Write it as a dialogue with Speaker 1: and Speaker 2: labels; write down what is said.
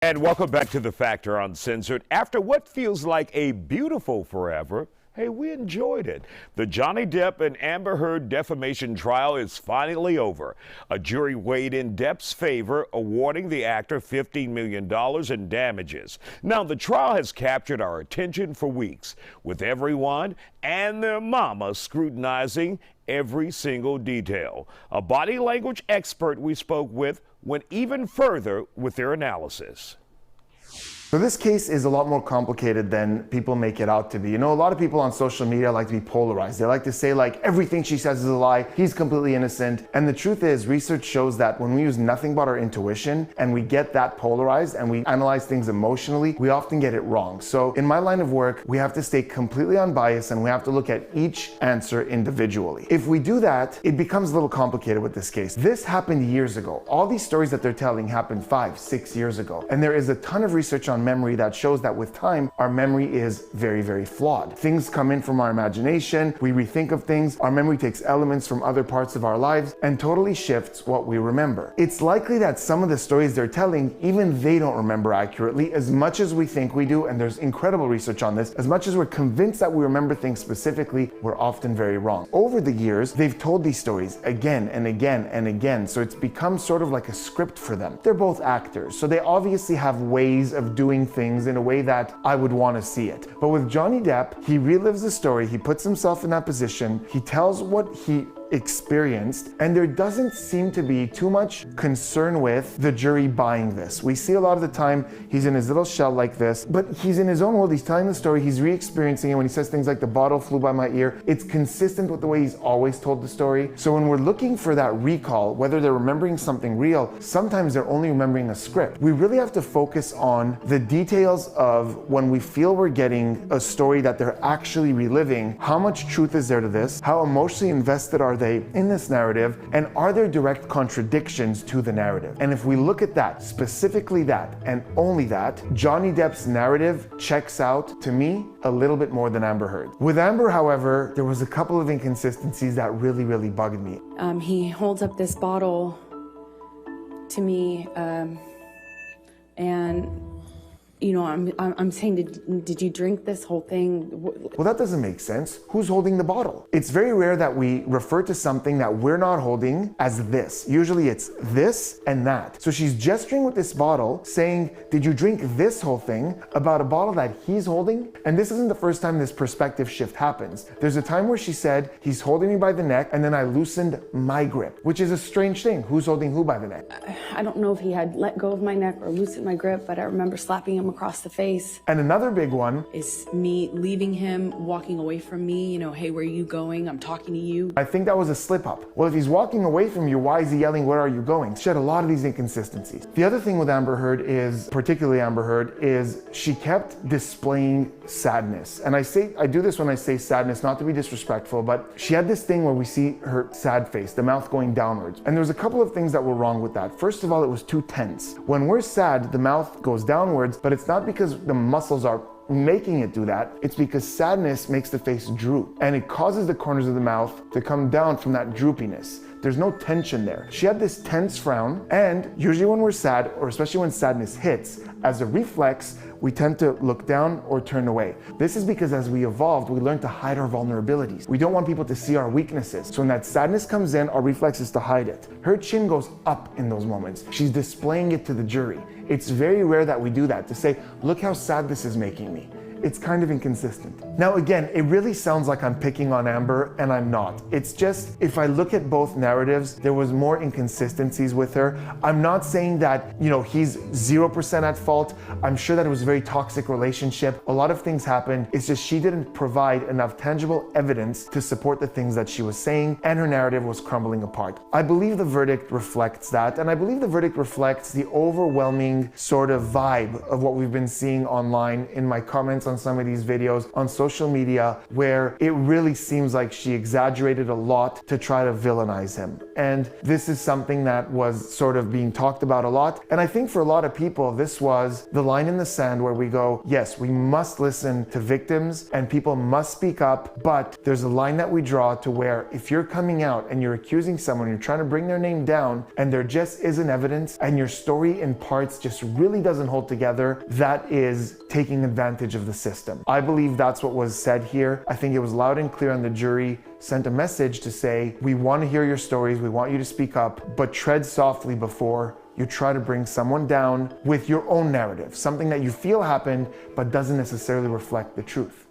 Speaker 1: And welcome back to The Factor Uncensored. After what feels like a beautiful forever, hey, we enjoyed it. The Johnny Depp and Amber Heard defamation trial is finally over. A jury weighed in Depp's favor, awarding the actor $15 million in damages. Now, the trial has captured our attention for weeks, with everyone and their mama scrutinizing every single detail. A body language expert we spoke with went even further with their analysis.
Speaker 2: So this case is a lot more complicated than people make it out to be. You know, a lot of people on social media like to be polarized. They like to say like everything she says is a lie, he's completely innocent. And the truth is, research shows that when we use nothing but our intuition and we get that polarized and we analyze things emotionally, we often get it wrong. So in my line of work, we have to stay completely unbiased and we have to look at each answer individually. If we do that, it becomes a little complicated with this case. This happened years ago. All these stories that they're telling happened 5, 6 years ago. And there is a ton of research on memory that shows that with time, our memory is very, very flawed. Things come in from our imagination, we rethink of things, our memory takes elements from other parts of our lives and totally shifts what we remember. It's likely that some of the stories they're telling, even they don't remember accurately as much as we think we do, and there's incredible research on this. As much as we're convinced that we remember things specifically, we're often very wrong. Over the years, they've told these stories again and again and again, so it's become sort of like a script for them. They're both actors, so they obviously have ways of doing things in a way that I would want to see it. But with Johnny Depp, he relives the story, he puts himself in that position, he tells what he experienced, and there doesn't seem to be too much concern with the jury buying this. We see a lot of the time he's in his little shell like this, but he's in his own world, he's telling the story, he's re-experiencing it. When he says things like the bottle flew by my ear, it's consistent with the way he's always told the story. So when we're looking for that recall, whether they're remembering something real, sometimes they're only remembering a script. We really have to focus on the details of when we feel we're getting a story that they're actually reliving. How much truth is there to this? How emotionally invested are they in this narrative, and are there direct contradictions to the narrative? And if we look at that, specifically that, and only that, Johnny Depp's narrative checks out, to me, a little bit more than Amber Heard. With Amber, however, there was a couple of inconsistencies that really, really bugged me.
Speaker 3: He holds up this bottle to me, and you know, I'm saying, did you drink this whole thing?
Speaker 2: Well, that doesn't make sense. Who's holding the bottle? It's very rare that we refer to something that we're not holding as this. Usually it's this and that. So she's gesturing with this bottle saying, did you drink this whole thing, about a bottle that he's holding? And this isn't the first time this perspective shift happens. There's a time where she said, he's holding me by the neck, and then I loosened my grip, which is a strange thing. Who's holding who by the neck?
Speaker 3: I don't know if he had let go of my neck or loosened my grip, but I remember slapping him across the face.
Speaker 2: And another big one
Speaker 3: is me leaving him, walking away from me, you know, hey, where are you going? I'm talking to you.
Speaker 2: I think that was a slip up. Well, if he's walking away from you, why is he yelling, where are you going? She had a lot of these inconsistencies. The other thing with Amber Heard is, particularly Amber Heard, is she kept displaying sadness. And I do this when I say sadness, not to be disrespectful, but she had this thing where we see her sad face, the mouth going downwards. And there was a couple of things that were wrong with that. First of all, it was too tense. When we're sad, the mouth goes downwards, but it's not because the muscles are making it do that. It's because sadness makes the face droop, and it causes the corners of the mouth to come down from that droopiness. There's no tension there. She had this tense frown, and usually when we're sad, or especially when sadness hits, as a reflex, we tend to look down or turn away. This is because as we evolved, we learned to hide our vulnerabilities. We don't want people to see our weaknesses. So when that sadness comes in, our reflex is to hide it. Her chin goes up in those moments. She's displaying it to the jury. It's very rare that we do that, to say, look how sad this is making me. It's kind of inconsistent. Now again, it really sounds like I'm picking on Amber, and I'm not. It's just, if I look at both narratives, there was more inconsistencies with her. I'm not saying that, you know, he's 0% at fault. I'm sure that it was a very toxic relationship. A lot of things happened. It's just she didn't provide enough tangible evidence to support the things that she was saying, and her narrative was crumbling apart. I believe the verdict reflects that, and I believe the verdict reflects the overwhelming sort of vibe of what we've been seeing online in my comments on some of these videos on social media where it really seems like she exaggerated a lot to try to villainize him. And this is something that was sort of being talked about a lot. And I think for a lot of people, this was the line in the sand where we go, yes, we must listen to victims and people must speak up, but there's a line that we draw to where if you're coming out and you're accusing someone, you're trying to bring their name down and there just isn't evidence and your story in parts just really doesn't hold together, that is taking advantage of the system. I believe that's what was said here. I think it was loud and clear, and the jury sent a message to say, we want to hear your stories, we want you to speak up, but tread softly before you try to bring someone down with your own narrative, something that you feel happened but doesn't necessarily reflect the truth.